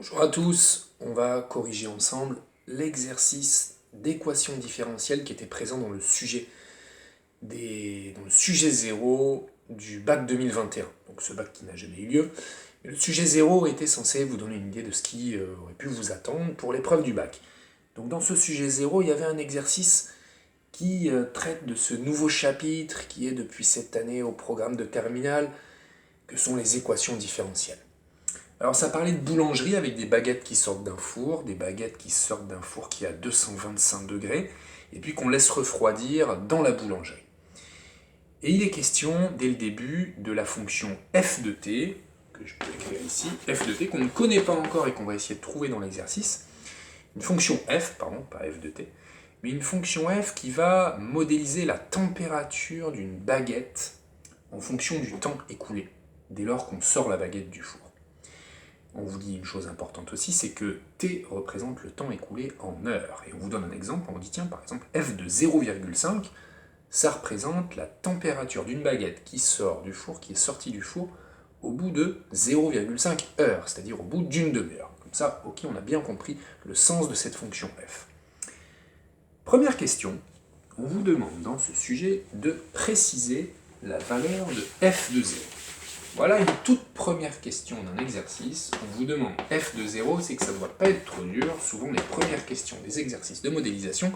Bonjour à tous, on va corriger ensemble l'exercice d'équation différentielle qui était présent dans le sujet, dans le sujet 0 du bac 2021, donc ce bac qui n'a jamais eu lieu. Et le sujet 0 était censé vous donner une idée de ce qui aurait pu vous attendre pour l'épreuve du bac. Donc dans ce sujet 0, il y avait un exercice qui traite de ce nouveau chapitre qui est depuis cette année au programme de terminale, que sont les équations différentielles. Alors ça parlait de boulangerie avec des baguettes qui sortent d'un four, des baguettes qui sortent d'un four qui est à 225 degrés, et puis qu'on laisse refroidir dans la boulangerie. Et il est question, dès le début, de la fonction f de t, que je peux écrire ici, f de t, qu'on ne connaît pas encore et qu'on va essayer de trouver dans l'exercice. Une fonction f, pardon, pas f de t, mais une fonction f qui va modéliser la température d'une baguette en fonction du temps écoulé, dès lors qu'on sort la baguette du four. On vous dit une chose importante aussi, c'est que t représente le temps écoulé en heures. Et on vous donne un exemple, on dit tiens par exemple f de 0,5, ça représente la température d'une baguette qui sort du four, qui est sortie du four, au bout de 0,5 heures, c'est-à-dire au bout d'une demi-heure. Comme ça, ok, on a bien compris le sens de cette fonction f. Première question, on vous demande dans ce sujet de préciser la valeur de f de 0. Voilà une toute première question d'un exercice. On vous demande f de 0, c'est que ça ne doit pas être trop dur. Souvent, les premières questions des exercices de modélisation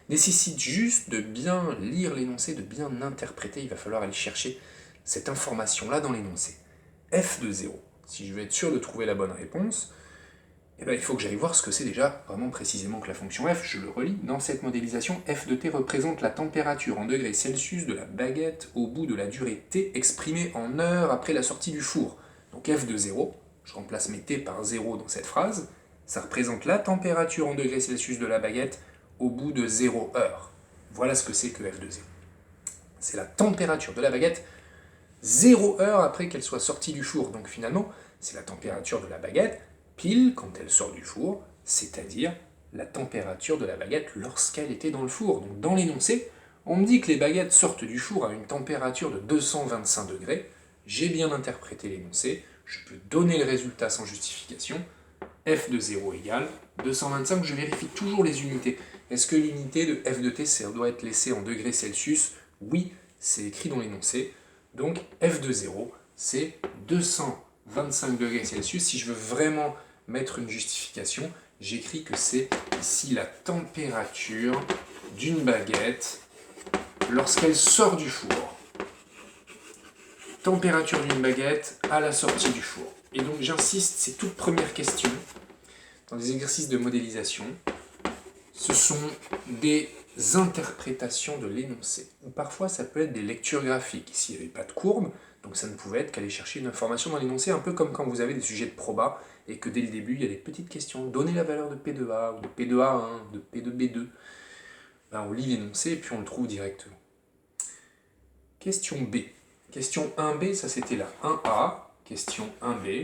nécessitent juste de bien lire l'énoncé, de bien interpréter. Il va falloir aller chercher cette information-là dans l'énoncé. f de 0. Si je veux être sûr de trouver la bonne réponse, il faut que j'aille voir ce que c'est déjà vraiment précisément que la fonction f. Je le relis. Dans cette modélisation, f de t représente la température en degrés Celsius de la baguette au bout de la durée t exprimée en heures après la sortie du four. Donc f de 0, je remplace mes t par 0 dans cette phrase, ça représente la température en degrés Celsius de la baguette au bout de 0 heure. Voilà ce que c'est que f de 0. C'est la température de la baguette 0 heure après qu'elle soit sortie du four. Donc finalement, c'est la température de la baguette pile quand elle sort du four, c'est-à-dire la température de la baguette lorsqu'elle était dans le four. Donc dans l'énoncé, on me dit que les baguettes sortent du four à une température de 225 degrés. J'ai bien interprété l'énoncé, je peux donner le résultat sans justification. f de 0 égale 225, je vérifie toujours les unités. Est-ce que l'unité de f de t ça doit être laissée en degrés Celsius? Oui, c'est écrit dans l'énoncé. Donc f de 0, c'est 225 degrés Celsius. Si je veux vraiment mettre une justification, j'écris que c'est ici la température d'une baguette lorsqu'elle sort du four. Température d'une baguette à la sortie du four. Et donc j'insiste, ces toutes premières questions dans les exercices de modélisation, ce sont des interprétations de l'énoncé. Parfois ça peut être des lectures graphiques. Ici il n'y avait pas de courbe, donc ça ne pouvait être qu'aller chercher une information dans l'énoncé, un peu comme quand vous avez des sujets de proba, et que dès le début, il y a des petites questions. Donnez la valeur de P de A, ou de P de A1, de P de B2. Ben, on lit l'énoncé, et puis on le trouve directement. Question B. Question 1B, ça c'était la 1A. Question 1B.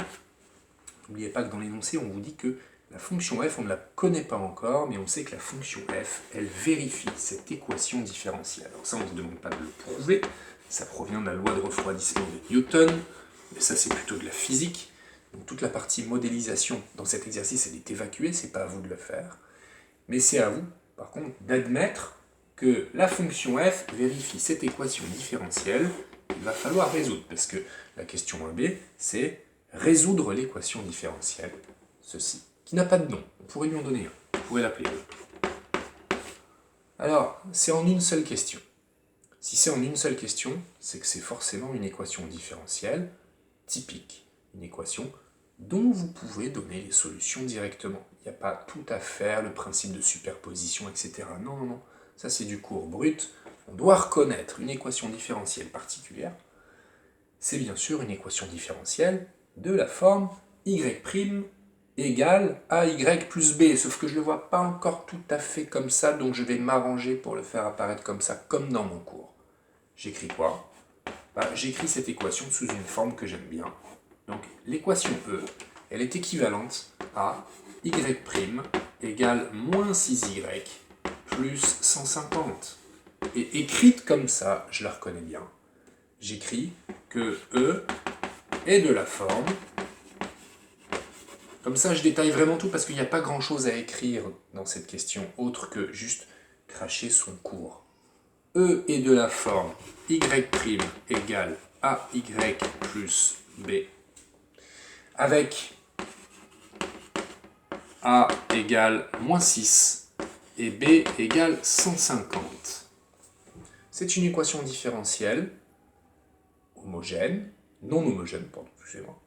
N'oubliez pas que dans l'énoncé, on vous dit que la fonction f, on ne la connaît pas encore, mais on sait que la fonction f, elle vérifie cette équation différentielle. Alors ça, on ne vous demande pas de le prouver. Ça provient de la loi de refroidissement de Newton, mais ça c'est plutôt de la physique. Donc toute la partie modélisation dans cet exercice, elle est évacuée, c'est pas à vous de le faire. Mais c'est à vous, par contre, d'admettre que la fonction f vérifie cette équation différentielle qu'il va falloir résoudre. Parce que la question 1b, c'est résoudre l'équation différentielle, ceci, qui n'a pas de nom. On pourrait lui en donner un. Vous pourrez l'appeler E. Alors, c'est en une seule question. Si c'est en une seule question, c'est que c'est forcément une équation différentielle typique. Une équation dont vous pouvez donner les solutions directement. Il n'y a pas tout à faire, le principe de superposition, etc. Non, non, non. Ça, c'est du cours brut. On doit reconnaître une équation différentielle particulière. C'est bien sûr une équation différentielle de la forme y' égale AY plus B. Sauf que je ne le vois pas encore tout à fait comme ça, donc je vais m'arranger pour le faire apparaître comme ça, comme dans mon cours. J'écris quoi? J'écris cette équation sous une forme que j'aime bien. Donc l'équation E, elle est équivalente à y' égale moins 6y plus 150. Et écrite comme ça, je la reconnais bien. J'écris que E est de la forme Comme ça, je détaille vraiment tout parce qu'il n'y a pas grand-chose à écrire dans cette question, autre que juste cracher son cours. E est de la forme y' égale AY plus B, avec A égale moins 6 et B égale 150. C'est une équation différentielle homogène, non homogène, pardon, excusez-moi,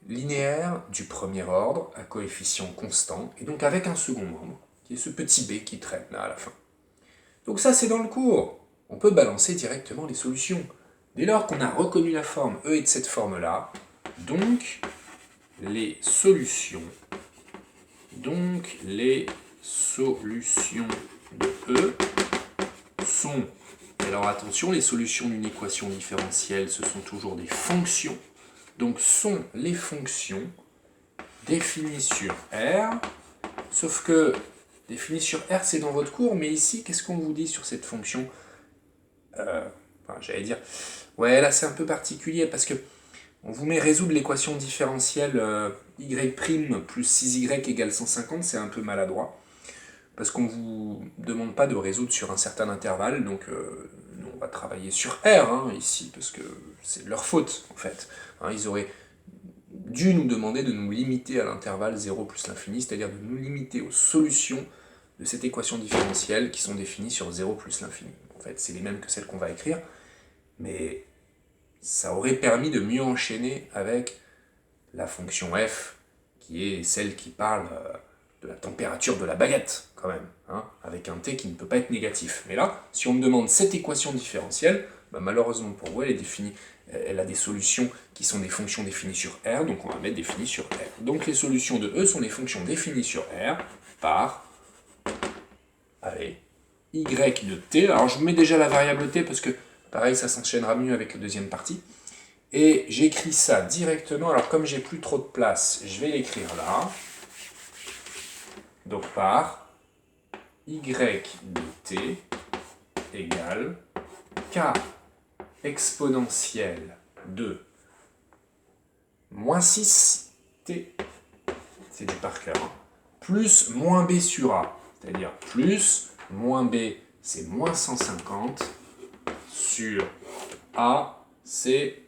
linéaire du premier ordre à coefficient constant, et donc avec un second membre, qui est ce petit b qui traîne là à la fin. Donc ça c'est dans le cours. On peut balancer directement les solutions. Dès lors qu'on a reconnu la forme E est de cette forme-là, donc les solutions de E sont, alors attention, les solutions d'une équation différentielle, ce sont toujours des fonctions, donc sont les fonctions définies sur R, sauf que définies sur R c'est dans votre cours, mais ici qu'est-ce qu'on vous dit sur cette fonction j'allais dire, ouais là c'est un peu particulier parce que on vous met résoudre l'équation différentielle y' plus 6y égale 150, c'est un peu maladroit, parce qu'on ne vous demande pas de résoudre sur un certain intervalle, donc nous on va travailler sur R ici, parce que c'est de leur faute en fait. Ils auraient dû nous demander de nous limiter à l'intervalle 0 plus l'infini, c'est-à-dire de nous limiter aux solutions de cette équation différentielle qui sont définies sur 0 plus l'infini. En fait, c'est les mêmes que celles qu'on va écrire, mais ça aurait permis de mieux enchaîner avec la fonction f, qui est celle qui parle de la température de la baguette, quand même, avec un t qui ne peut pas être négatif. Mais là, si on me demande cette équation différentielle, malheureusement pour vous, elle a des solutions qui sont des fonctions définies sur R, donc on va mettre définies sur R. Donc les solutions de E sont les fonctions définies sur R par, y de t. Alors je mets déjà la variable t parce que, pareil, ça s'enchaînera mieux avec la deuxième partie. Et j'écris ça directement, alors comme j'ai plus trop de place, je vais l'écrire là. Donc par y de t égale k exponentielle de moins 6t, c'est du par cœur, plus moins b sur a, c'est-à-dire plus, moins b c'est moins 150, sur a c'est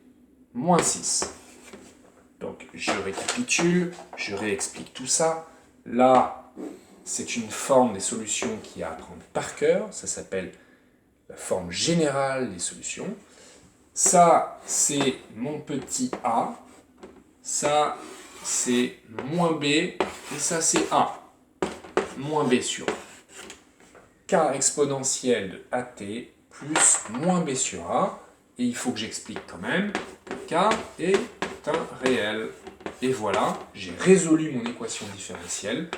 moins 6. Donc je récapitule, je réexplique tout ça. Là, c'est une forme des solutions qui est à apprendre par cœur, ça s'appelle la forme générale des solutions. Ça, c'est mon petit a, ça, c'est moins b, et ça, c'est a, moins b sur a. K exponentielle de at plus moins b sur a, et il faut que j'explique quand même que k est un réel. Et voilà, j'ai résolu mon équation différentielle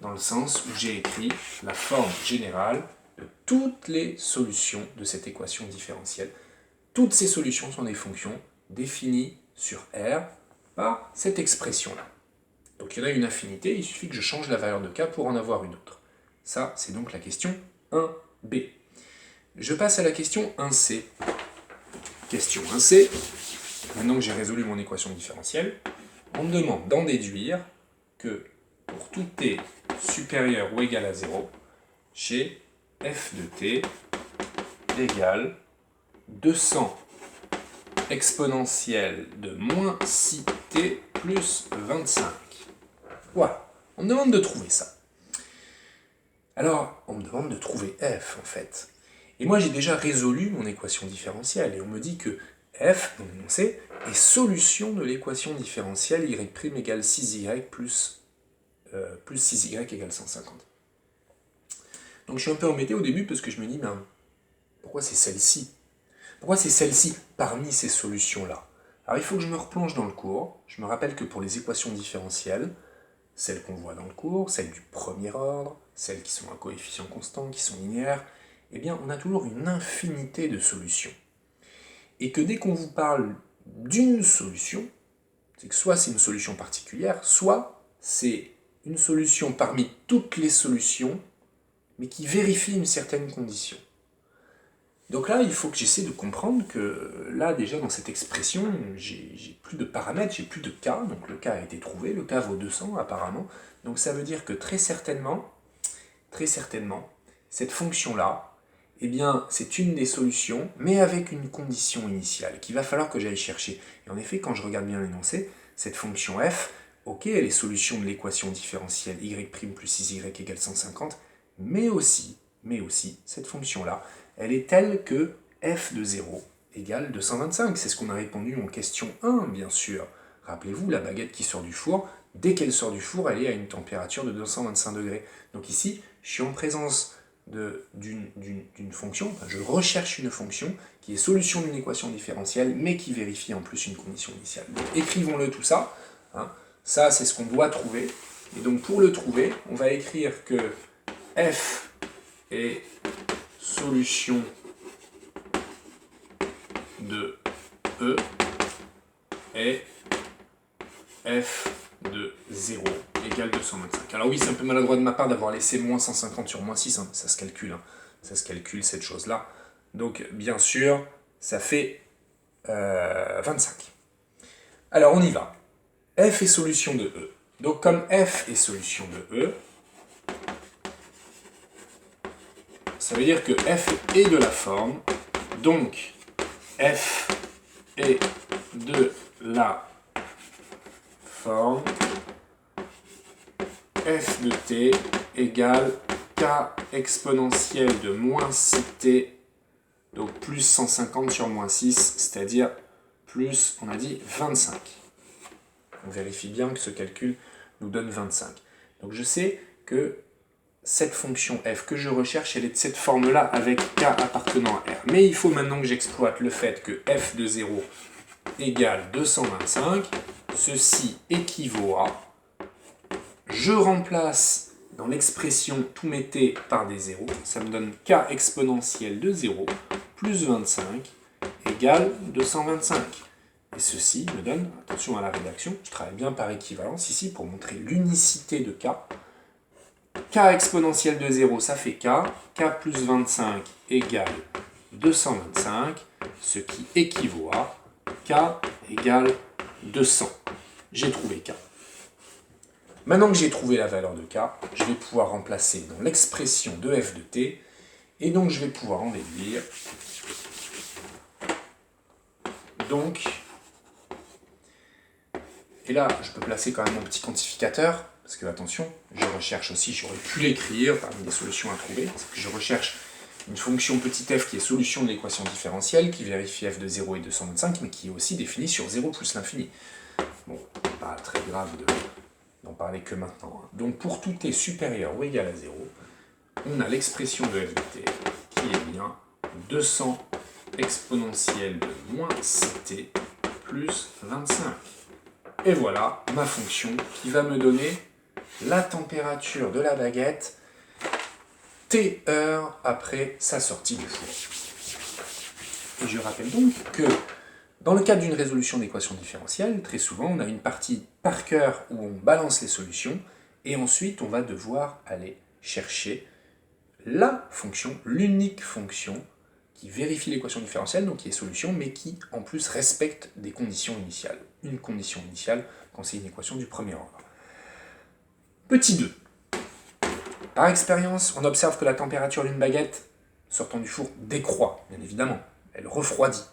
dans le sens où j'ai écrit la forme générale de toutes les solutions de cette équation différentielle. Toutes ces solutions sont des fonctions définies sur R par cette expression-là. Donc il y en a une infinité, il suffit que je change la valeur de k pour en avoir une autre. Ça, c'est donc la question 1b. Je passe à la question 1c. Question 1c, maintenant que j'ai résolu mon équation différentielle, on me demande d'en déduire que pour tout t supérieur ou égal à 0, j'ai f de t égale 200 exponentielle de moins 6t plus 25. Voilà, on me demande de trouver ça. Alors, on me demande de trouver f, en fait. Et moi, j'ai déjà résolu mon équation différentielle, et on me dit que f, mon énoncé, est solution de l'équation différentielle y' égale 6y plus 6y égale 150. Donc je suis un peu embêté au début, parce que je me dis, pourquoi c'est celle-ci? Pourquoi c'est celle-ci parmi ces solutions-là? Alors il faut que je me replonge dans le cours. Je me rappelle que pour les équations différentielles, celles qu'on voit dans le cours, celles du premier ordre, celles qui sont à coefficient constant, qui sont linéaires, eh bien on a toujours une infinité de solutions. Et que dès qu'on vous parle d'une solution, c'est que soit c'est une solution particulière, soit c'est une solution parmi toutes les solutions, mais qui vérifie une certaine condition. Donc là, il faut que j'essaie de comprendre que là, déjà, dans cette expression, j'ai plus de paramètres, j'ai plus de k, donc le k a été trouvé, le k vaut 200 apparemment, donc ça veut dire que très certainement, cette fonction-là, eh bien, c'est une des solutions, mais avec une condition initiale, qu'il va falloir que j'aille chercher. Et en effet, quand je regarde bien l'énoncé, cette fonction f, ok, elle est solution de l'équation différentielle y' plus 6y égale 150, mais aussi, cette fonction-là, elle est telle que f de 0 égale 225. C'est ce qu'on a répondu en question 1, bien sûr. Rappelez-vous, la baguette qui sort du four, dès qu'elle sort du four, elle est à une température de 225 degrés. Donc ici, je suis en présence d'une fonction, enfin, je recherche une fonction qui est solution d'une équation différentielle, mais qui vérifie en plus une condition initiale. Donc écrivons-le tout ça. Hein. Ça, c'est ce qu'on doit trouver. Et donc pour le trouver, on va écrire que f est solution de E est f de 0 égale 225. Alors oui, c'est un peu maladroit de ma part d'avoir laissé moins 150 sur moins 6, hein. Ça se calcule, hein. Ça se calcule cette chose-là. Donc bien sûr, ça fait 25. Alors on y va. F est solution de E. Donc comme f est solution de E, ça veut dire que f est de la forme, donc f est de la forme f de t égale k exponentielle de moins 6t, donc plus 150 sur moins 6, c'est-à-dire plus, on a dit, 25. On vérifie bien que ce calcul nous donne 25. Donc je sais que cette fonction f que je recherche, elle est de cette forme-là avec k appartenant à R. Mais il faut maintenant que j'exploite le fait que f de 0 égale 225. Ceci équivaut à... Je remplace dans l'expression tous mes t par des zéros. Ça me donne k exponentielle de 0 plus 25 égale 225. Et ceci me donne, attention à la rédaction, je travaille bien par équivalence ici pour montrer l'unicité de k. K exponentielle de 0, ça fait k. K plus 25 égale 225, ce qui équivaut à k égale 200. J'ai trouvé k. Maintenant que j'ai trouvé la valeur de k, je vais pouvoir remplacer dans l'expression de f de t, et donc je vais pouvoir en déduire. Donc, et là, je peux placer quand même mon petit quantificateur, parce que attention, je recherche aussi, j'aurais pu l'écrire parmi les solutions à trouver, c'est que je recherche une fonction petit f qui est solution de l'équation différentielle, qui vérifie f de 0 et 225, mais qui est aussi définie sur 0 plus l'infini. Bon, pas très grave d'en parler que maintenant. Donc pour tout t supérieur ou égal à 0, on a l'expression de f de t qui est bien 200 exponentielle de moins 6t plus 25. Et voilà ma fonction qui va me donner la température de la baguette t heures après sa sortie du four. Et je rappelle donc que dans le cadre d'une résolution d'équation différentielle, très souvent on a une partie par cœur où on balance les solutions et ensuite on va devoir aller chercher la fonction, l'unique fonction qui vérifie l'équation différentielle, donc qui est solution, mais qui en plus respecte des conditions initiales. Une condition initiale quand c'est une équation du premier ordre. Petit 2. Par expérience, on observe que la température d'une baguette sortant du four décroît, bien évidemment. Elle refroidit.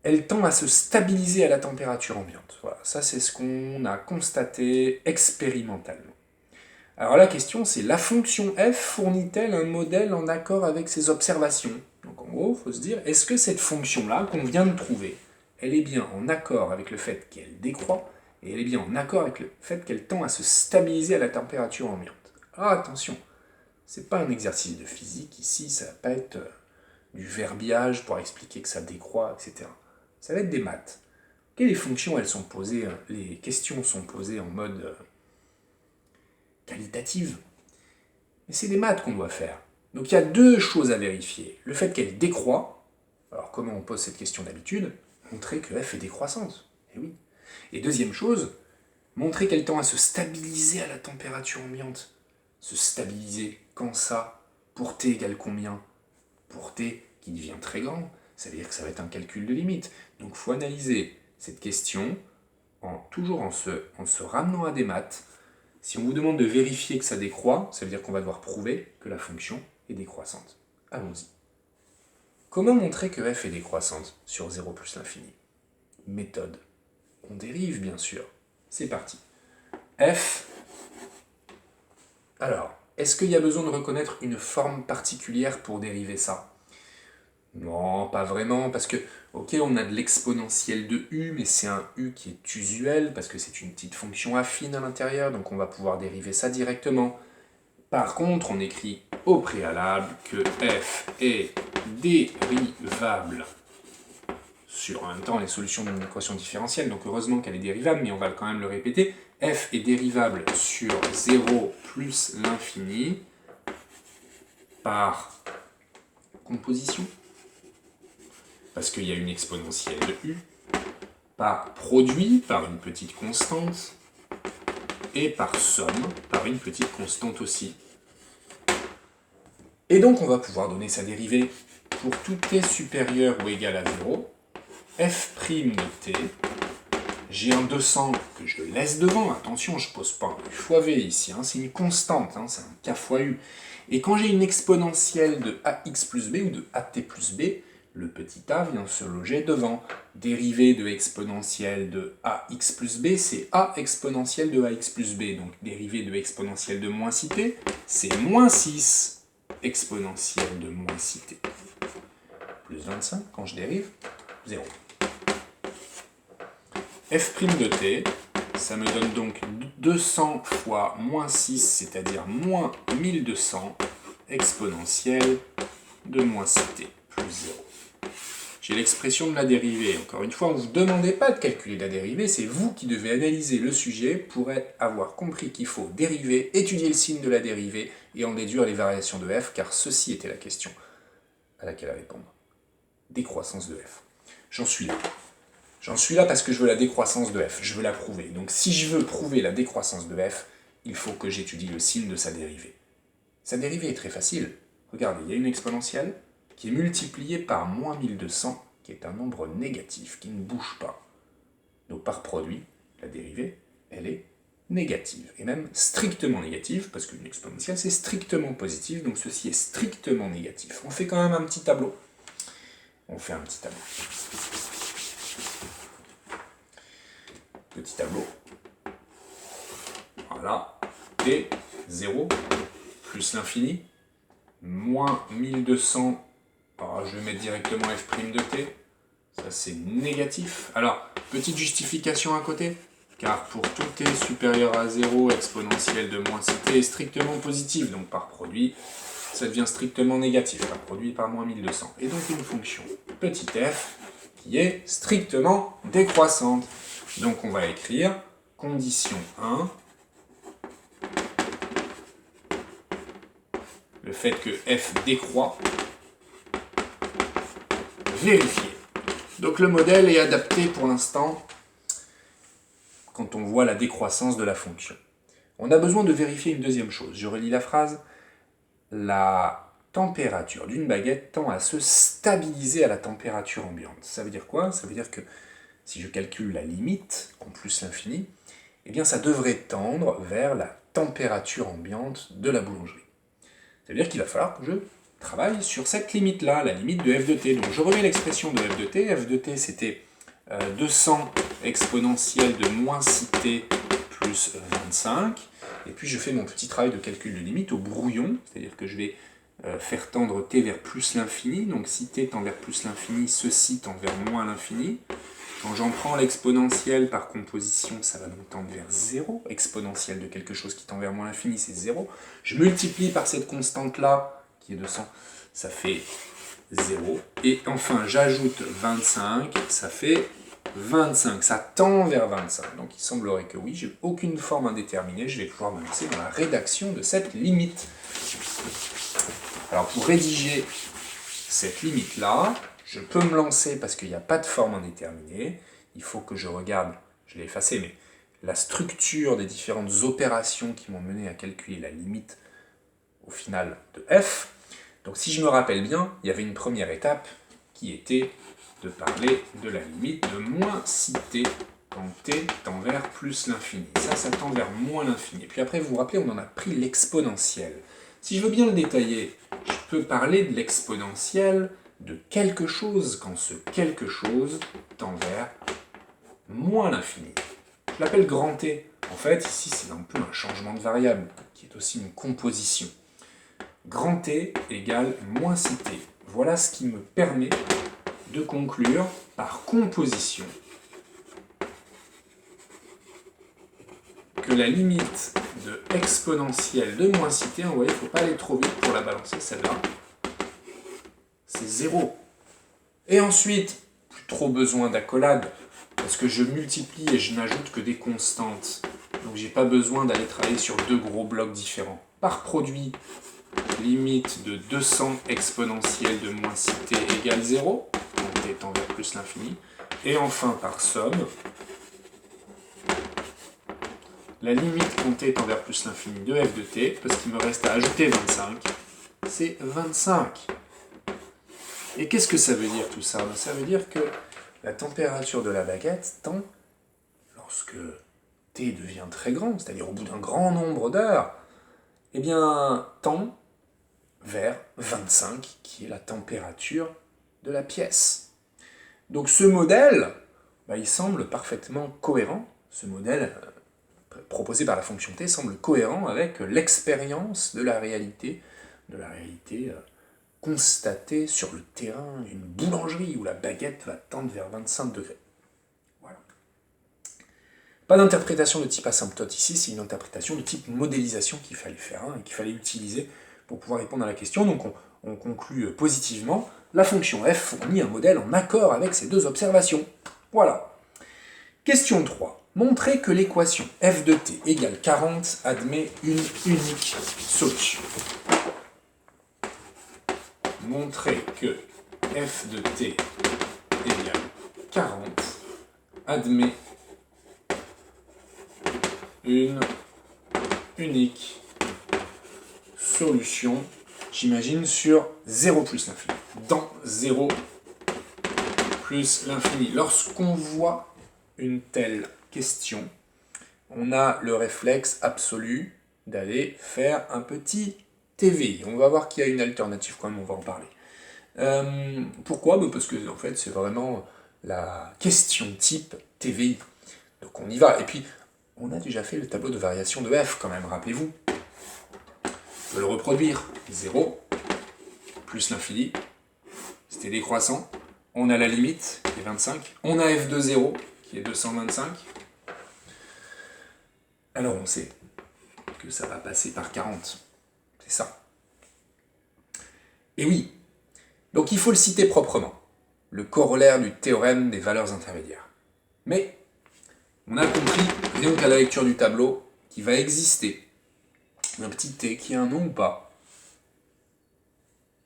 Elle tend à se stabiliser à la température ambiante. Voilà, ça c'est ce qu'on a constaté expérimentalement. Alors la question c'est, la fonction f fournit-elle un modèle en accord avec ces observations? Donc en gros, il faut se dire, est-ce que cette fonction-là qu'on vient de trouver, elle est bien en accord avec le fait qu'elle décroît, et elle est bien en accord avec le fait qu'elle tend à se stabiliser à la température ambiante? Ah attention, c'est pas un exercice de physique ici, ça va pas être du verbiage pour expliquer que ça décroît, etc. Ça va être des maths. Ok, les fonctions, elles sont posées, les questions sont posées en mode qualitative. Mais c'est des maths qu'on doit faire. Donc il y a deux choses à vérifier. Le fait qu'elle décroît, alors comment on pose cette question d'habitude? Montrer que f est décroissante. Et oui. Et deuxième chose, montrer qu'elle tend à se stabiliser à la température ambiante. Se stabiliser, quand ça? Pour t égale combien? pour t qui devient très grand, ça veut dire que ça va être un calcul de limite. Donc il faut analyser cette question toujours en se ramenant à des maths. Si on vous demande de vérifier que ça décroît, ça veut dire qu'on va devoir prouver que la fonction est décroissante. Allons-y. Comment montrer que f est décroissante sur 0 plus l'infini? Méthode. On dérive, bien sûr. C'est parti. F. Alors, est-ce qu'il y a besoin de reconnaître une forme particulière pour dériver ça? Non, pas vraiment, parce que, ok, on a de l'exponentielle de u, mais c'est un u qui est usuel, parce que c'est une petite fonction affine à l'intérieur, donc on va pouvoir dériver ça directement. Par contre, on écrit au préalable que f est dérivable sur, en même temps, les solutions d'une équation différentielle, donc heureusement qu'elle est dérivable, mais on va quand même le répéter. F est dérivable sur 0 plus l'infini par composition, parce qu'il y a une exponentielle de u, par produit, par une petite constante, et par somme, par une petite constante aussi. Et donc on va pouvoir donner sa dérivée pour tout t supérieur ou égal à 0, f' de t, j'ai un 200 que je laisse devant, attention, je ne pose pas un u fois v ici, hein, c'est une constante, hein, c'est un k fois u. Et quand j'ai une exponentielle de ax plus b ou de at plus b, le petit a vient se loger devant. Dérivée de exponentielle de ax plus b, c'est a exponentielle de ax plus b. Donc dérivée de exponentielle de moins 6t, c'est moins 6 exponentielle de moins 6t. Plus 25, quand je dérive, 0. f' de t, ça me donne donc 200 fois moins 6, c'est-à-dire moins 1200 exponentielle de moins 6t, plus 0. J'ai l'expression de la dérivée. Encore une fois, on ne vous demandez pas de calculer la dérivée, c'est vous qui devez analyser le sujet pour avoir compris qu'il faut dériver, étudier le signe de la dérivée et en déduire les variations de f, car ceci était la question à laquelle répondre. Décroissance de f. J'en suis là. J'en suis là parce que je veux la décroissance de f, je veux la prouver. Donc si je veux prouver la décroissance de f, il faut que j'étudie le signe de sa dérivée. Sa dérivée est très facile. Regardez, il y a une exponentielle qui est multipliée par moins 1200, qui est un nombre négatif, qui ne bouge pas. Donc par produit, la dérivée, elle est négative, et même strictement négative, parce qu'une exponentielle, c'est strictement positif, donc ceci est strictement négatif. On fait quand même un petit tableau. On fait un petit tableau. Petit tableau. Voilà. T, 0, plus l'infini, moins 1200, alors je vais mettre directement f' de t, ça c'est négatif. Alors, petite justification à côté, car pour tout t supérieur à 0, exponentielle de moins 6t est strictement positive, donc par produit, ça devient strictement négatif, par produit par moins 1200. Et donc une fonction petit f qui est strictement décroissante. Donc on va écrire condition 1, le fait que f décroît, vérifier. Donc le modèle est adapté pour l'instant quand on voit la décroissance de la fonction. On a besoin de vérifier une deuxième chose. Je relis la phrase. La température d'une baguette tend à se stabiliser à la température ambiante. Ça veut dire quoi? Ça veut dire que si je calcule la limite, en plus l'infini, eh bien ça devrait tendre vers la température ambiante de la boulangerie. Ça veut dire qu'il va falloir que je travaille sur cette limite-là, la limite de f de t. Donc je remets l'expression de f de t. F de t, c'était 200 exponentielle de moins 6t plus 25. Et puis je fais mon petit travail de calcul de limite au brouillon, c'est-à-dire que je vais faire tendre t vers plus l'infini. Donc si t tend vers plus l'infini, ceci tend vers moins l'infini. Quand j'en prends l'exponentielle par composition, ça va donc tendre vers 0. Exponentielle de quelque chose qui tend vers moins l'infini, c'est 0. Je multiplie par cette constante-là, qui est 200, ça fait 0. Et enfin, j'ajoute 25, ça fait 25. Ça tend vers 25. Donc il semblerait que oui, j'ai aucune forme indéterminée. Je vais pouvoir me lancer dans la rédaction de cette limite. Alors pour rédiger cette limite-là, je peux me lancer parce qu'il n'y a pas de forme indéterminée. Il faut que je regarde, je l'ai effacé, mais la structure des différentes opérations qui m'ont mené à calculer la limite au final de f. Donc si je me rappelle bien, il y avait une première étape qui était de parler de la limite de moins si t quand t tend vers plus l'infini. Ça tend vers moins l'infini. Puis après, vous vous rappelez, on en a pris l'exponentielle. Si je veux bien le détailler, je peux parler de l'exponentielle de quelque chose quand ce quelque chose tend vers moins l'infini. Je l'appelle grand T. En fait, ici, c'est un peu un changement de variable, qui est aussi une composition. Grand T égale moins si t. Voilà ce qui me permet de conclure par composition que la limite de exponentielle de moins si t, vous voyez, il ne faut pas aller trop vite pour la balancer, celle-là, c'est 0. Et ensuite, plus trop besoin d'accolade, parce que je multiplie et je n'ajoute que des constantes. Donc j'ai pas besoin d'aller travailler sur deux gros blocs différents. Par produit, limite de 200 exponentielle de moins si t égale 0, donc t tend vers plus l'infini. Et enfin par somme, la limite quand t tend vers plus l'infini de f de t, parce qu'il me reste à ajouter 25, c'est 25. Et qu'est-ce que ça veut dire tout ça? Ça veut dire que la température de la baguette tend, lorsque t devient très grand, c'est-à-dire au bout d'un grand nombre d'heures, eh bien, tend vers 25, qui est la température de la pièce. Donc ce modèle, il semble parfaitement cohérent. Ce modèle proposé par la fonction t semble cohérent avec l'expérience de la réalité constatée sur le terrain d'une boulangerie où la baguette va tendre vers 25 degrés. Voilà. Pas d'interprétation de type asymptote ici, c'est une interprétation de type modélisation qu'il fallait faire et qu'il fallait utiliser pour pouvoir répondre à la question. Donc on conclut positivement, la fonction f fournit un modèle en accord avec ces deux observations. Voilà. Question 3. Montrez que l'équation f de t égale 40 admet une unique solution. Montrez que f de t égale 40 admet une unique solution, j'imagine, sur 0 plus l'infini. Dans 0 plus l'infini. Lorsqu'on voit une telle question, on a le réflexe absolu d'aller faire un petit TVI. On va voir qu'il y a une alternative quand même, on va en parler. Pourquoi? Parce que en fait, c'est vraiment la question type TVI. Donc on y va. Et puis, on a déjà fait le tableau de variation de f quand même, rappelez-vous. Je vais le reproduire. 0 plus l'infini, c'était décroissant. On a la limite, qui est 25. On a f de 0, qui est 225. Alors on sait que ça va passer par 40. C'est ça. Et oui, donc il faut le citer proprement. Le corollaire du théorème des valeurs intermédiaires. Mais on a compris, donc à la lecture du tableau, qu'il va exister un petit t qui a un nom ou pas.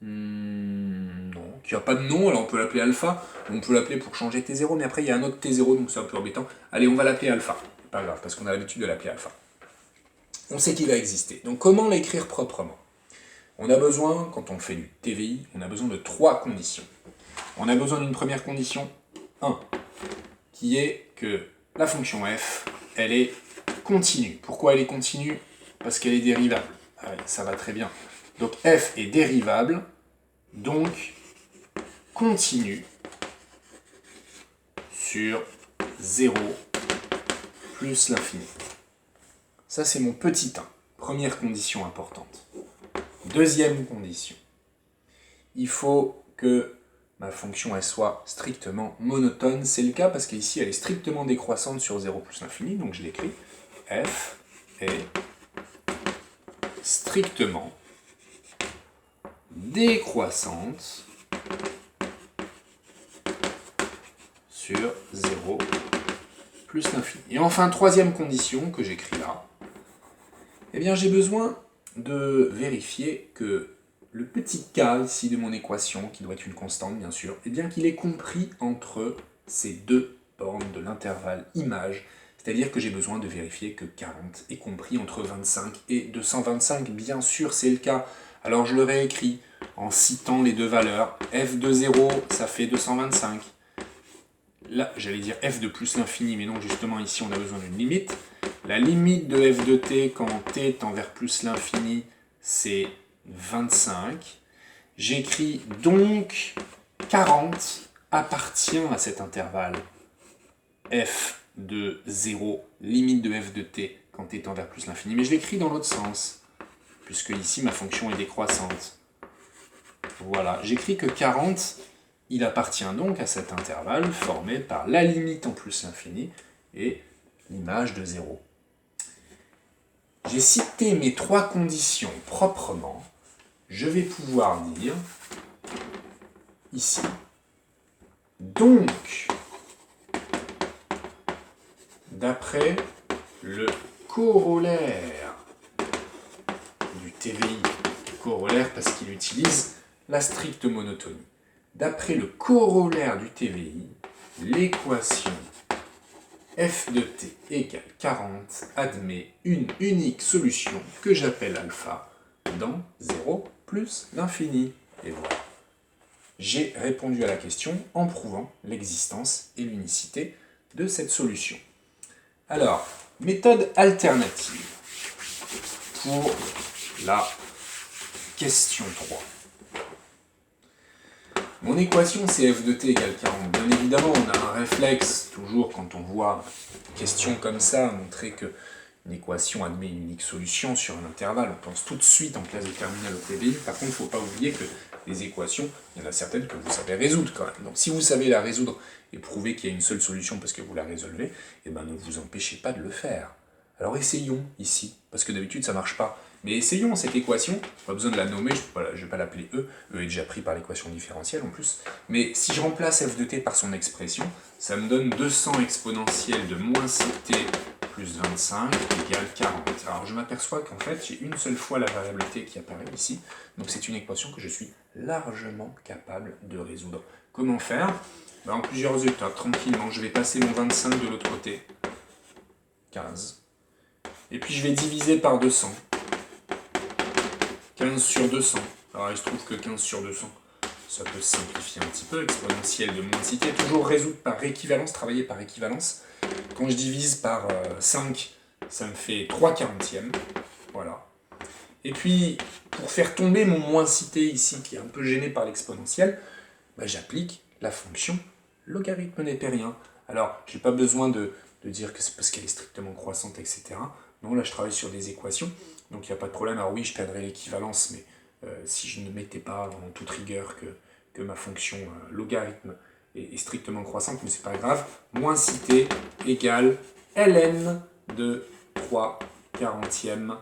Non, qui n'a pas de nom, alors on peut l'appeler alpha, on peut l'appeler pour changer t0, mais après il y a un autre t0, donc c'est un peu embêtant. Allez, on va l'appeler alpha, c'est pas grave, parce qu'on a l'habitude de l'appeler alpha. On sait qu'il va exister, donc comment l'écrire proprement? On a besoin, quand on fait du TVI, on a besoin de 3 conditions. On a besoin d'une première condition, 1, qui est que la fonction f, elle est continue. Pourquoi elle est continue? Parce qu'elle est dérivable. Allez, ça va très bien. Donc f est dérivable, donc continue sur 0 plus l'infini. Ça, c'est mon petit 1. Première condition importante. Deuxième condition. Il faut que ma fonction elle soit strictement monotone. C'est le cas parce qu'ici, elle est strictement décroissante sur 0 plus l'infini. Donc je l'écris. F est strictement décroissante sur 0 plus l'infini. Et enfin, troisième condition que j'écris là, eh bien j'ai besoin de vérifier que le petit k ici de mon équation, qui doit être une constante bien sûr, eh bien qu'il est compris entre ces deux bornes de l'intervalle image, c'est-à-dire que j'ai besoin de vérifier que 40 est compris entre 25 et 225, bien sûr c'est le cas. Alors je le réécris, en citant les deux valeurs. F de 0, ça fait 225. Là, j'allais dire f de plus l'infini, mais non, justement, ici, on a besoin d'une limite. La limite de f de t quand t tend vers plus l'infini, c'est 25. J'écris donc 40 appartient à cet intervalle f de 0, limite de f de t quand t tend vers plus l'infini. Mais je l'écris dans l'autre sens, puisque ici, ma fonction est décroissante. Voilà, j'écris que 40... il appartient donc à cet intervalle formé par la limite en plus l'infini et l'image de 0. J'ai cité mes trois conditions proprement. Je vais pouvoir dire, ici, donc, d'après le corollaire du TVI, corollaire parce qu'il utilise la stricte monotonie. D'après le corollaire du TVI, l'équation f de t égale 40 admet une unique solution que j'appelle alpha dans 0 plus l'infini. Et voilà. J'ai répondu à la question en prouvant l'existence et l'unicité de cette solution. Alors, méthode alternative pour la question 3. Mon équation, c'est f de t égale 40. Bien évidemment, on a un réflexe, toujours quand on voit une question comme ça, montrer qu'une équation admet une unique solution sur un intervalle. On pense tout de suite en classe de terminale au TVI. Par contre, il ne faut pas oublier que les équations, il y en a certaines que vous savez résoudre quand même. Donc si vous savez la résoudre et prouver qu'il y a une seule solution parce que vous la résolvez, eh ben, ne vous empêchez pas de le faire. Alors essayons ici, parce que d'habitude ça ne marche pas. Mais essayons cette équation, pas besoin de la nommer, je ne vais pas l'appeler E, E est déjà pris par l'équation différentielle en plus. Mais si je remplace f de t par son expression, ça me donne 200 exponentielle de moins 6t plus 25 égale 40. Alors je m'aperçois qu'en fait j'ai une seule fois la variable t qui apparaît ici, donc c'est une équation que je suis largement capable de résoudre. Comment faire? En plusieurs étapes, tranquillement, je vais passer mon 25 de l'autre côté, 15. Et puis je vais diviser par 200. 15 sur 200. Alors il se trouve que 15 sur 200, ça peut se simplifier un petit peu. Exponentielle de moins 6t. Toujours résoudre par équivalence, travailler par équivalence. Quand je divise par 5, ça me fait 3 quarantièmes. Voilà. Et puis, pour faire tomber mon moins 6t ici, qui est un peu gêné par l'exponentielle, bah, j'applique la fonction logarithme népérien. Alors, je n'ai pas besoin de dire que c'est parce qu'elle est strictement croissante, etc. Non, là, je travaille sur des équations, donc il n'y a pas de problème. Alors oui, je perdrai l'équivalence, mais si je ne mettais pas en toute rigueur que ma fonction logarithme est strictement croissante, mais c'est pas grave, moins 6t égale ln de 3 quarantièmes.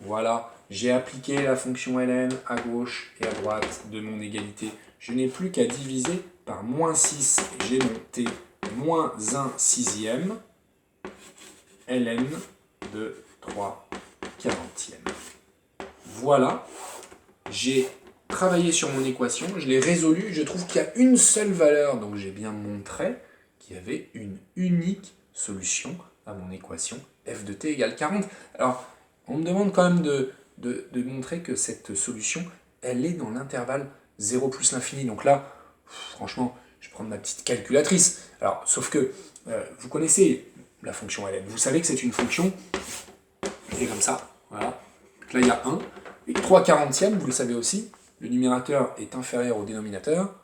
Voilà, j'ai appliqué la fonction ln à gauche et à droite de mon égalité. Je n'ai plus qu'à diviser par moins 6, j'ai mon t moins 1 sixième, ln de 3 quarantièmes. Voilà, j'ai travaillé sur mon équation, je l'ai résolue, je trouve qu'il y a une seule valeur, donc j'ai bien montré qu'il y avait une unique solution à mon équation f de t égale 40. Alors, on me demande quand même de montrer que cette solution, elle est dans l'intervalle 0 plus l'infini. Donc là, franchement, je vais prendre ma petite calculatrice. Alors, sauf que vous connaissez la fonction ln. Vous savez que c'est une fonction qui est comme ça. Voilà. Donc là, il y a 1. Et 3 quarantièmes, vous le savez aussi, le numérateur est inférieur au dénominateur.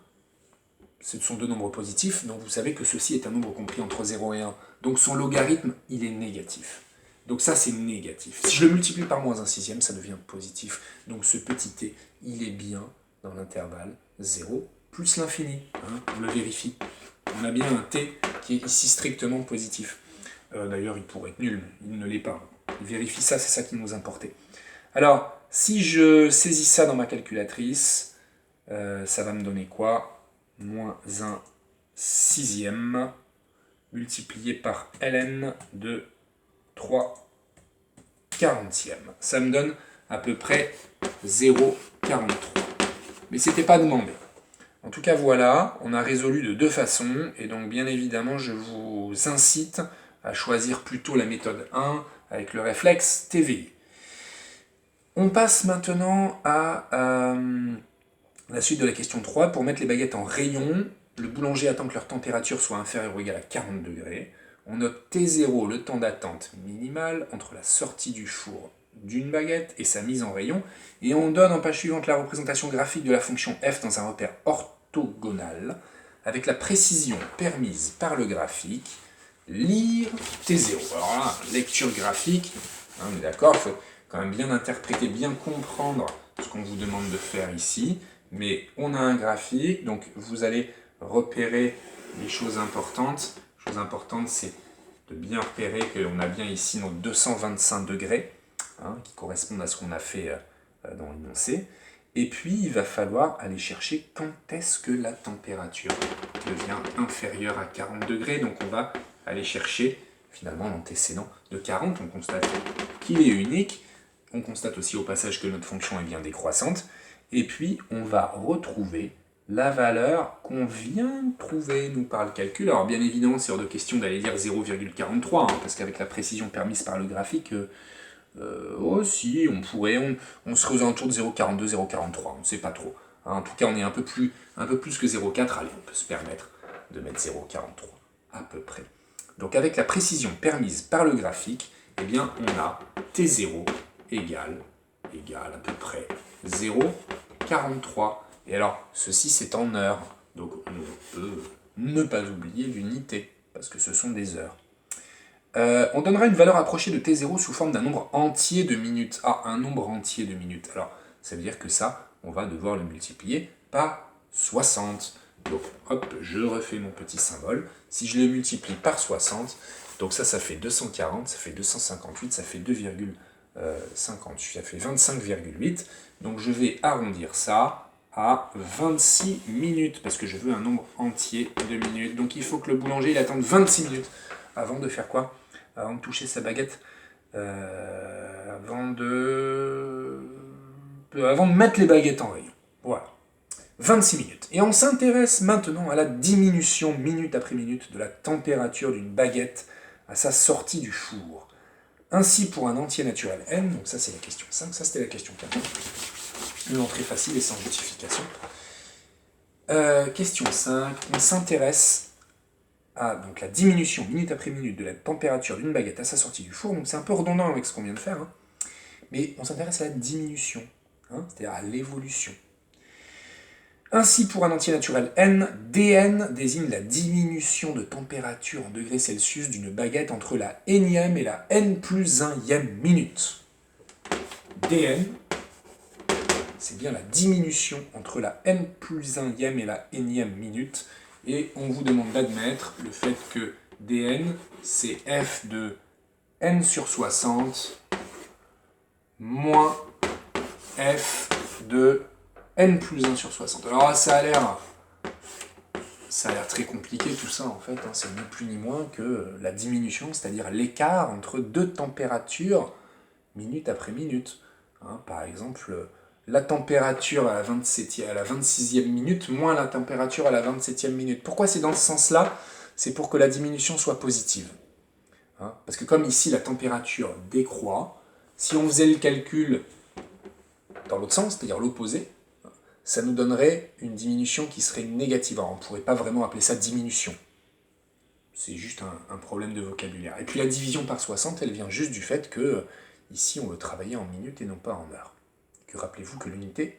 Ce sont deux nombres positifs, donc vous savez que ceci est un nombre compris entre 0 et 1. Donc son logarithme, il est négatif. Donc ça, c'est négatif. Si je le multiplie par moins 1 sixième, ça devient positif. Donc ce petit t, il est bien dans l'intervalle 0 plus l'infini. Hein, on le vérifie. On a bien un t qui est ici strictement positif. D'ailleurs, il pourrait être nul, mais il ne l'est pas. Il vérifie ça, c'est ça qui nous importait. Alors, si je saisis ça dans ma calculatrice, ça va me donner quoi? Moins 1 sixième multiplié par ln de 3 quarantièmes. Ça me donne à peu près 0,43. Mais ce n'était pas demandé. En tout cas, voilà, on a résolu de deux façons. Et donc, bien évidemment, je vous incite à choisir plutôt la méthode 1 avec le réflexe TVI. On passe maintenant à La suite de la question 3, pour mettre les baguettes en rayon, le boulanger attend que leur température soit inférieure ou égale à 40 degrés. On note T0, le temps d'attente minimal entre la sortie du four d'une baguette et sa mise en rayon, et on donne en page suivante la représentation graphique de la fonction f dans un repère orthogonal, avec la précision permise par le graphique, lire T0. Alors là, lecture graphique, hein, on est d'accord, il faut quand même bien interpréter, bien comprendre ce qu'on vous demande de faire ici, mais on a un graphique, donc vous allez repérer les choses importantes. La chose importante, c'est de bien repérer qu'on a bien ici nos 225 degrés, hein, qui correspondent à ce qu'on a fait dans l'énoncé. Et puis, il va falloir aller chercher quand est-ce que la température devient inférieure à 40 degrés. Donc, on va aller chercher, finalement, l'antécédent de 40. On constate qu'il est unique. On constate aussi au passage que notre fonction est bien décroissante. Et puis, on va retrouver la valeur qu'on vient de trouver, nous, par le calcul. Alors, bien évidemment, c'est hors de question d'aller dire 0,43, hein, parce qu'avec la précision permise par le graphique, aussi, on pourrait, on serait aux alentours de 0,42, 0,43, on ne sait pas trop. Hein, en tout cas, on est un peu plus que 0,4, allez, on peut se permettre de mettre 0,43, à peu près. Donc, avec la précision permise par le graphique, eh bien, on a T0 égale à peu près 0,43. Et alors, ceci c'est en heures, donc on peut ne pas oublier l'unité, parce que ce sont des heures. On donnera une valeur approchée de T0 sous forme d'un nombre entier de minutes. Ah, un nombre entier de minutes. Alors, ça veut dire que ça, on va devoir le multiplier par 60. Donc, hop, je refais mon petit symbole. Si je le multiplie par 60, donc ça fait 240, ça fait 258, ça fait 2,58, ça fait 25,8. Donc, je vais arrondir ça à 26 minutes, parce que je veux un nombre entier de minutes. Donc, il faut que le boulanger il attende 26 minutes avant de faire quoi? Avant de toucher sa baguette, avant de mettre les baguettes en rayon. Voilà. 26 minutes. Et on s'intéresse maintenant à la diminution, minute après minute, de la température d'une baguette à sa sortie du four. Ainsi, pour un entier naturel n, donc ça c'est la question 5, ça c'était la question 4. Une entrée facile et sans justification. Question 5, on s'intéresse à donc, la diminution minute après minute de la température d'une baguette à sa sortie du four. Donc c'est un peu redondant avec ce qu'on vient de faire, hein. Mais on s'intéresse à la diminution, hein, c'est-à-dire à l'évolution. Ainsi, pour un entier naturel n, dn désigne la diminution de température en degrés Celsius d'une baguette entre la énième et la n plus 1e minute. dn, c'est bien la diminution entre la n plus 1e et la énième minute. Et on vous demande d'admettre le fait que dn, c'est f de n sur 60 moins f de n plus 1 sur 60. Alors ça a l'air très compliqué tout ça en fait, hein. C'est ni plus ni moins que la diminution, c'est-à-dire l'écart entre deux températures minute après minute. Hein, par exemple, la température à la 26e minute moins la température à la 27e minute. Pourquoi c'est dans ce sens-là? C'est pour que la diminution soit positive. Hein, parce que comme ici la température décroît, si on faisait le calcul dans l'autre sens, c'est-à-dire l'opposé, ça nous donnerait une diminution qui serait négative. Alors on ne pourrait pas vraiment appeler ça diminution. C'est juste un problème de vocabulaire. Et puis la division par 60, elle vient juste du fait que ici on veut travailler en minutes et non pas en heures. Que rappelez-vous que l'unité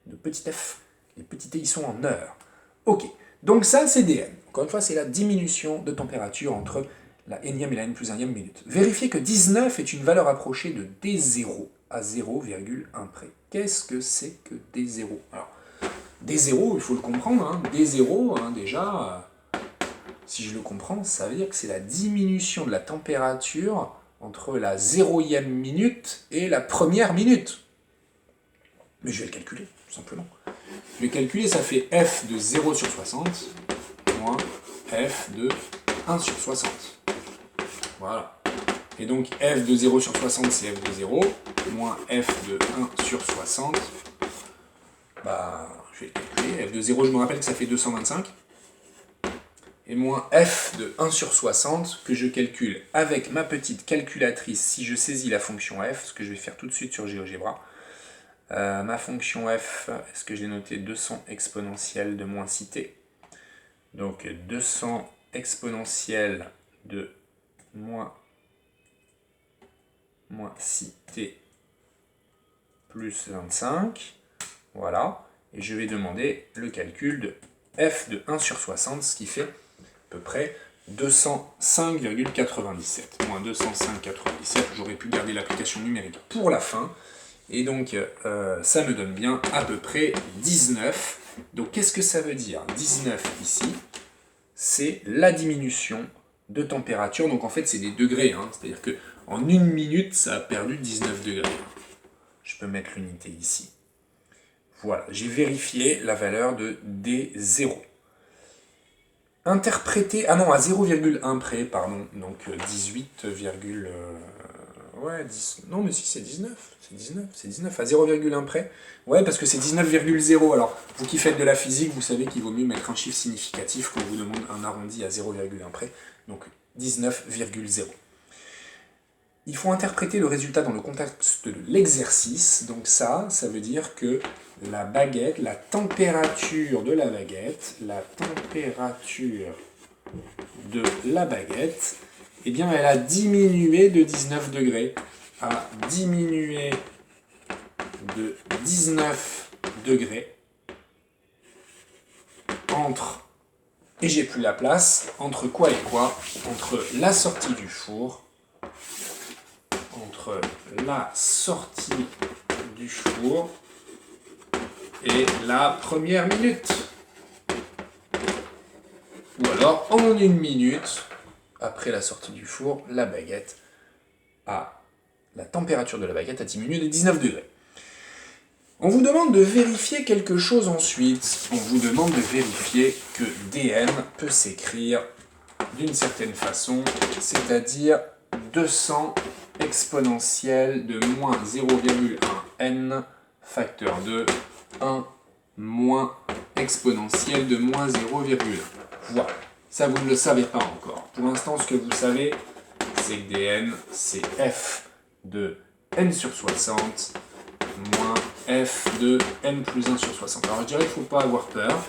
de petit f, les petits t, ils sont en heures. Ok, donc ça c'est dn. Encore une fois, c'est la diminution de température entre la énième et la n plus 1e minute. Vérifiez que 19 est une valeur approchée de d0 à 0,1 près. Qu'est-ce que c'est que d0? Alors, d0, il faut le comprendre, hein. D0, hein, déjà, si je le comprends, ça veut dire que c'est la diminution de la température entre la 0e minute et la première minute. Mais je vais le calculer, tout simplement. Je vais calculer, ça fait f de 0 sur 60 moins f de 1 sur 60. Voilà. Et donc f de 0 sur 60, c'est f de 0, moins f de 1 sur 60. Bah, je vais le calculer. F de 0, je me rappelle que ça fait 225. Et moins f de 1 sur 60, que je calcule avec ma petite calculatrice, si je saisis la fonction f, ce que je vais faire tout de suite sur GeoGebra. Ma fonction f, est-ce que j'ai noté 200 exponentielle de moins 6t? Donc 200 exponentielle de moins 6t plus 25. Voilà. Et je vais demander le calcul de f de 1 sur 60, ce qui fait à peu près 205,97. Moins 205,97, j'aurais pu garder l'application numérique pour la fin. Et donc, ça me donne bien à peu près 19. Donc, qu'est-ce que ça veut dire? 19 ici, c'est la diminution de température. Donc, en fait, c'est des degrés. Hein. C'est-à-dire qu'en une minute, ça a perdu 19 degrés. Je peux mettre l'unité ici. Voilà, j'ai vérifié la valeur de D0. Interpréter, ah non, à 0,1 près, pardon, donc 18, ouais, 10, non mais si c'est 19, c'est 19, à 0,1 près. Ouais, parce que c'est 19,0. Alors, vous qui faites de la physique, vous savez qu'il vaut mieux mettre un chiffre significatif quand on vous demande un arrondi à 0,1 près, donc 19,0. Il faut interpréter le résultat dans le contexte de l'exercice. Donc ça veut dire que la baguette, la température de la baguette, eh bien, elle a diminué de 19 degrés. A diminué de 19 degrés entre, et j'ai plus la place, entre quoi et quoi? Entre la sortie du four, et la première minute. Ou alors, en une minute, après la sortie du four, la température de la baguette a diminué de 19 degrés. On vous demande de vérifier quelque chose ensuite. On vous demande de vérifier que dn peut s'écrire d'une certaine façon, c'est-à-dire 200 exponentielle de moins 0,1 n facteur de 1 moins exponentielle de moins 0,1. Voilà. Ça, vous ne le savez pas encore. Pour l'instant, ce que vous savez, c'est que dn, c'est f de n sur 60 moins f de n plus 1 sur 60. Alors, je dirais qu'il ne faut pas avoir peur.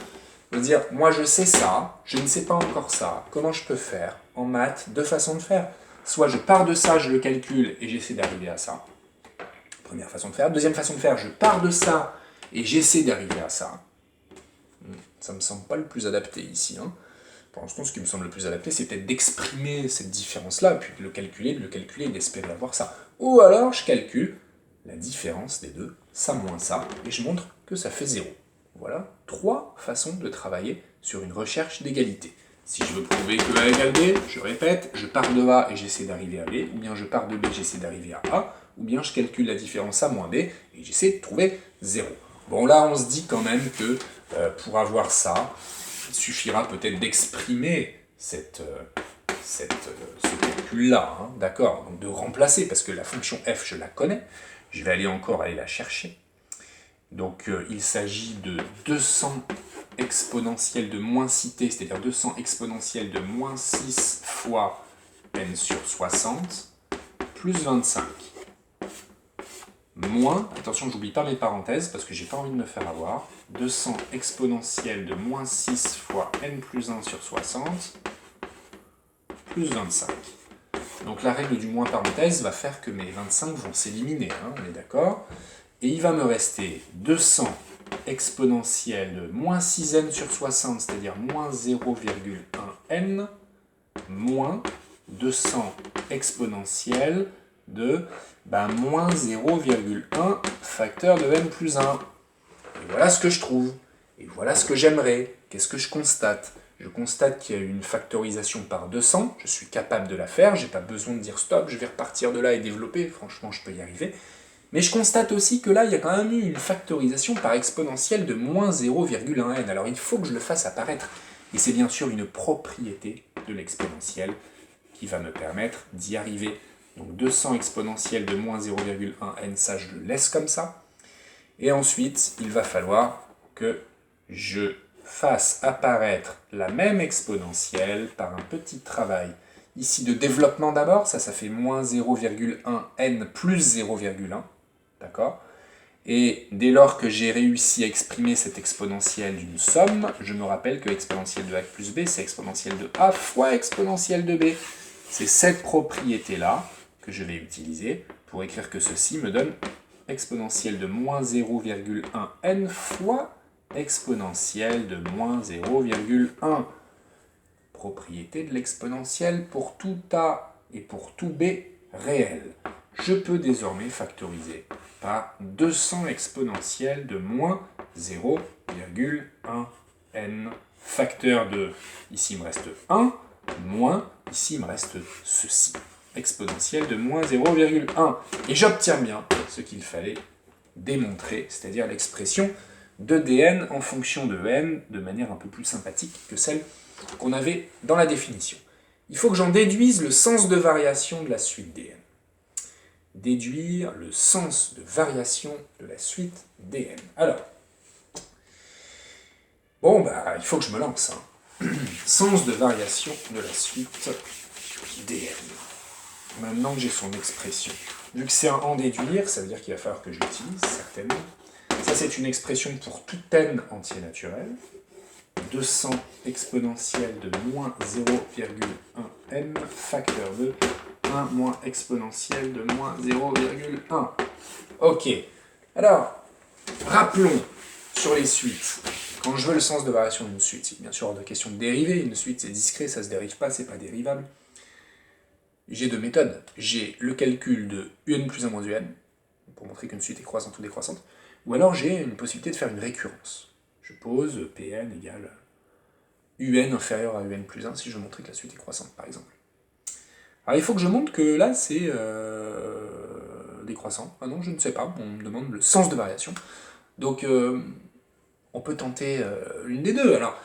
Je veux dire, moi, je sais ça, je ne sais pas encore ça. Comment je peux faire? En maths, deux façons de faire. Soit je pars de ça, je le calcule et j'essaie d'arriver à ça. Première façon de faire. Deuxième façon de faire, je pars de ça et j'essaie d'arriver à ça. Ça me semble pas le plus adapté ici. Hein. Pour l'instant, ce qui me semble le plus adapté, c'est peut-être d'exprimer cette différence-là, puis de le calculer et d'espérer avoir ça. Ou alors, je calcule la différence des deux, ça moins ça, et je montre que ça fait 0. Voilà 3 façons de travailler sur une recherche d'égalité. Si je veux prouver que A égale B, je répète, je pars de A et j'essaie d'arriver à B, ou bien je pars de B et j'essaie d'arriver à A, ou bien je calcule la différence A moins B et j'essaie de trouver 0. Bon, là, on se dit quand même que pour avoir ça, il suffira peut-être d'exprimer ce calcul-là, hein, d'accord? Donc de remplacer, parce que la fonction f, je la connais, je vais aller la chercher. Donc il s'agit de 200 exponentielle de moins 6t, c'est-à-dire 200 exponentielle de moins 6 fois n sur 60, plus 25. Moins, attention, j'oublie pas mes parenthèses parce que j'ai pas envie de me faire avoir, 200 exponentielle de moins 6 fois n plus 1 sur 60, plus 25. Donc la règle du moins parenthèse va faire que mes 25 vont s'éliminer, hein, on est d'accord? Et il va me rester 200 exponentielle de moins 6n sur 60, c'est-à-dire moins 0,1n, moins 200 exponentielle de moins 0,1 facteur de n plus 1. Et voilà ce que je trouve. Et voilà ce que j'aimerais. Qu'est-ce que je constate? Je constate qu'il y a une factorisation par 200. Je suis capable de la faire. Je n'ai pas besoin de dire stop, je vais repartir de là et développer. Franchement, je peux y arriver. Mais je constate aussi que là, il y a quand même eu une factorisation par exponentielle de moins 0,1n. Alors il faut que je le fasse apparaître. Et c'est bien sûr une propriété de l'exponentielle qui va me permettre d'y arriver. Donc 200 exponentielle de moins 0,1n, ça je le laisse comme ça. Et ensuite, il va falloir que je fasse apparaître la même exponentielle par un petit travail ici de développement d'abord. Ça fait moins 0,1n plus 0,1. D'accord? Et dès lors que j'ai réussi à exprimer cette exponentielle d'une somme, je me rappelle que exponentielle de a plus b, c'est exponentielle de a fois exponentielle de b. C'est cette propriété-là que je vais utiliser pour écrire que ceci me donne exponentielle de moins 0,1n fois exponentielle de moins 0,1. Propriété de l'exponentielle pour tout a et pour tout b réel. Je peux désormais factoriser par 200 exponentielle de moins 0,1n. Facteur de, ici il me reste 1, moins, ici il me reste ceci. Exponentielle de moins 0,1. Et j'obtiens bien ce qu'il fallait démontrer, c'est-à-dire l'expression de dn en fonction de n de manière un peu plus sympathique que celle qu'on avait dans la définition. Il faut que j'en déduise le sens de variation de la suite dn. Déduire le sens de variation de la suite dn. Alors, bon, bah, il faut que je me lance. Sens de variation de la suite dn. Maintenant que j'ai son expression. Vu que c'est un en déduire, ça veut dire qu'il va falloir que je l'utilise, certainement. Ça, c'est une expression pour tout n entier naturel. 200 exponentielle de moins 0,1n facteur de 1 moins exponentielle de moins 0,1. Ok. Alors, rappelons sur les suites. Quand je veux le sens de variation d'une suite, c'est bien sûr hors de question de dériver. Une suite, c'est discret, ça ne se dérive pas, c'est pas dérivable. J'ai deux méthodes. J'ai le calcul de un plus 1 moins un, pour montrer qu'une suite est croissante ou décroissante, ou alors j'ai une possibilité de faire une récurrence. Je pose Pn égale un inférieur à un plus 1 si je veux montrer que la suite est croissante, par exemple. Alors il faut que je montre que là c'est décroissant. Ah non, je ne sais pas, on me demande le sens de variation. Donc on peut tenter l'une des deux. Alors,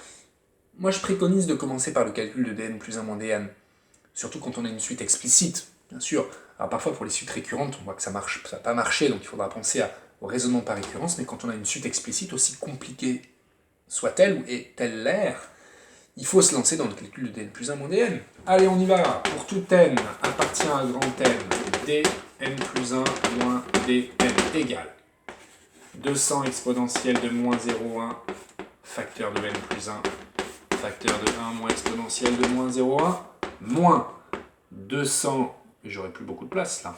moi je préconise de commencer par le calcul de dn plus 1 moins dn, surtout quand on a une suite explicite, bien sûr. Alors parfois pour les suites récurrentes, on voit que ça va pas marcher, donc il faudra penser au raisonnement par récurrence, mais quand on a une suite explicite, aussi compliquée soit-elle ou est-elle l'air, il faut se lancer dans le calcul de dn plus 1 moins dn. Allez, on y va. Pour tout n appartient à grand n, dn plus 1 moins dn égale 200 exponentielle de moins 0,1 facteur de n plus 1 facteur de 1 moins exponentielle de moins 0,1 moins 200, et j'aurai plus beaucoup de place là,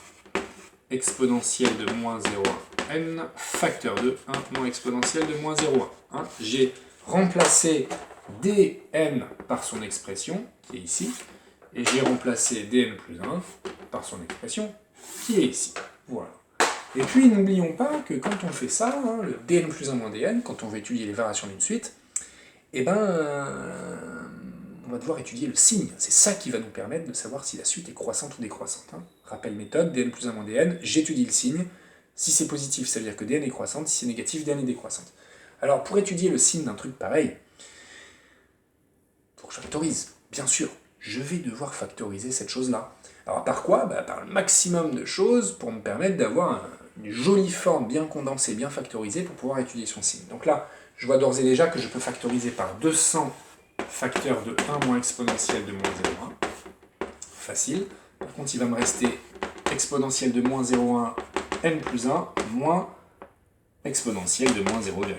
exponentielle de moins 0,1 n facteur de 1 moins exponentielle de moins 0,1. Hein, j'ai remplacé dn par son expression, qui est ici, et j'ai remplacé dn plus 1 par son expression, qui est ici. Voilà. Et puis, n'oublions pas que quand on fait ça, hein, le dn plus 1 moins dn, quand on veut étudier les variations d'une suite, eh ben, on va devoir étudier le signe. C'est ça qui va nous permettre de savoir si la suite est croissante ou décroissante. Hein. Rappel méthode, dn plus 1 moins dn, j'étudie le signe. Si c'est positif, ça veut dire que dn est croissante. Si c'est négatif, dn est décroissante. Alors, pour étudier le signe d'un truc pareil, faut que je factorise, bien sûr. Je vais devoir factoriser cette chose-là. Alors, par quoi ? Par le maximum de choses pour me permettre d'avoir une jolie forme bien condensée, bien factorisée pour pouvoir étudier son signe. Donc là, je vois d'ores et déjà que je peux factoriser par 200 facteur de 1 moins exponentielle de moins 0,1. Facile. Par contre, il va me rester exponentielle de moins 0,1 n plus 1 moins exponentielle de moins 0,1 n.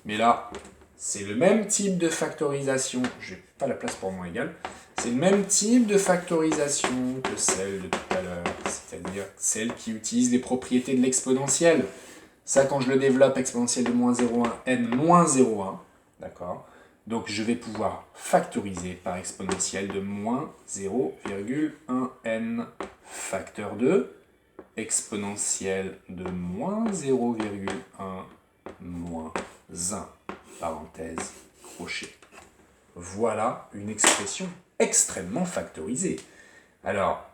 Mais là, c'est le même type de factorisation. Je n'ai pas la place pour moins égal. C'est le même type de factorisation que celle de tout à l'heure, c'est-à-dire celle qui utilise les propriétés de l'exponentielle. Ça, quand je le développe, exponentielle de moins 0,1 n moins 0,1, d'accord ? Donc je vais pouvoir factoriser par exponentielle de moins 0,1 n facteur de exponentielle de moins 0,1 moins 1, parenthèse, crochet. Voilà une expression extrêmement factorisée. Alors,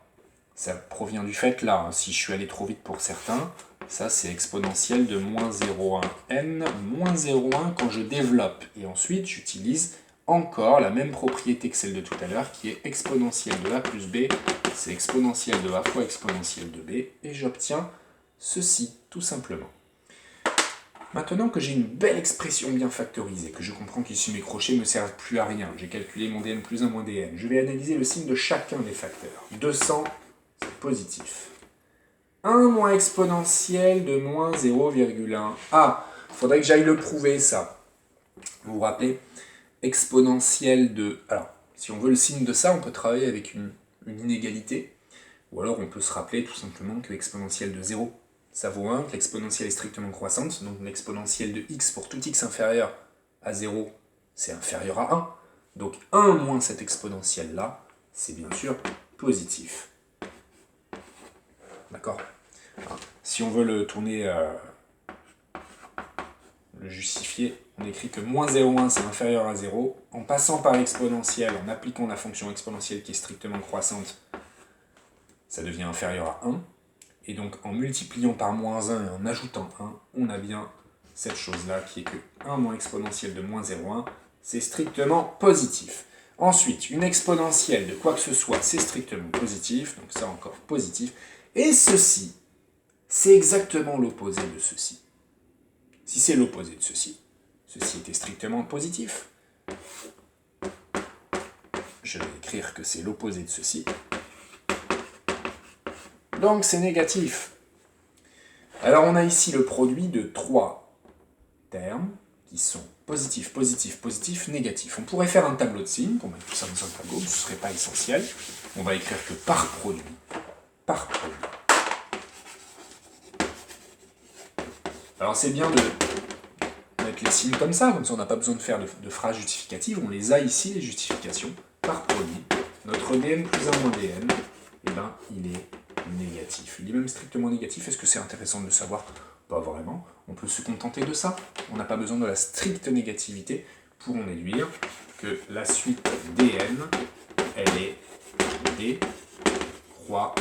ça provient du fait là, hein, si je suis allé trop vite pour certains, ça c'est exponentielle de moins 0,1 n moins 0,1 quand je développe. Et ensuite j'utilise encore la même propriété que celle de tout à l'heure qui est exponentielle de a plus b, c'est exponentielle de a fois exponentielle de b, et j'obtiens ceci tout simplement. Maintenant que j'ai une belle expression bien factorisée, que je comprends qu'ici mes crochets ne me servent plus à rien, j'ai calculé mon dn plus 1 moins dn, je vais analyser le signe de chacun des facteurs. 200, c'est positif. 1 moins exponentielle de moins 0,1. Ah, il faudrait que j'aille le prouver, ça. Vous vous rappelez, exponentielle de... Alors, si on veut le signe de ça, on peut travailler avec une inégalité. Ou alors on peut se rappeler tout simplement que l'exponentielle de 0, ça vaut 1, que l'exponentielle est strictement croissante, donc l'exponentielle de x pour tout x inférieur à 0, c'est inférieur à 1. Donc 1 moins cette exponentielle-là, c'est bien sûr positif. D'accord? Si on veut le tourner, le justifier, on écrit que moins 0,1 c'est inférieur à 0. En passant par l'exponentielle, en appliquant la fonction exponentielle qui est strictement croissante, ça devient inférieur à 1. Et donc en multipliant par moins 1 et en ajoutant 1, on a bien cette chose-là qui est que 1 moins exponentielle de moins 0,1, c'est strictement positif. Ensuite, une exponentielle de quoi que ce soit, c'est strictement positif, donc ça encore positif. Et ceci, c'est exactement l'opposé de ceci. Si c'est l'opposé de ceci, ceci était strictement positif. Je vais écrire que c'est l'opposé de ceci. Donc c'est négatif. Alors on a ici le produit de 3 termes qui sont positif, positif, positif, négatif. On pourrait faire un tableau de signes pour mettre tout ça dans un tableau, mais ce ne serait pas essentiel. On va écrire que par produit. Alors c'est bien de mettre les signes comme ça on n'a pas besoin de faire de phrases justificatives, on les a ici, les justifications, par produit. Notre dn plus 1 moins dn, eh ben, il est négatif. Il est même strictement négatif, est-ce que c'est intéressant de le savoir? Pas vraiment, on peut se contenter de ça. On n'a pas besoin de la stricte négativité pour en déduire que la suite dn, elle est décroissante.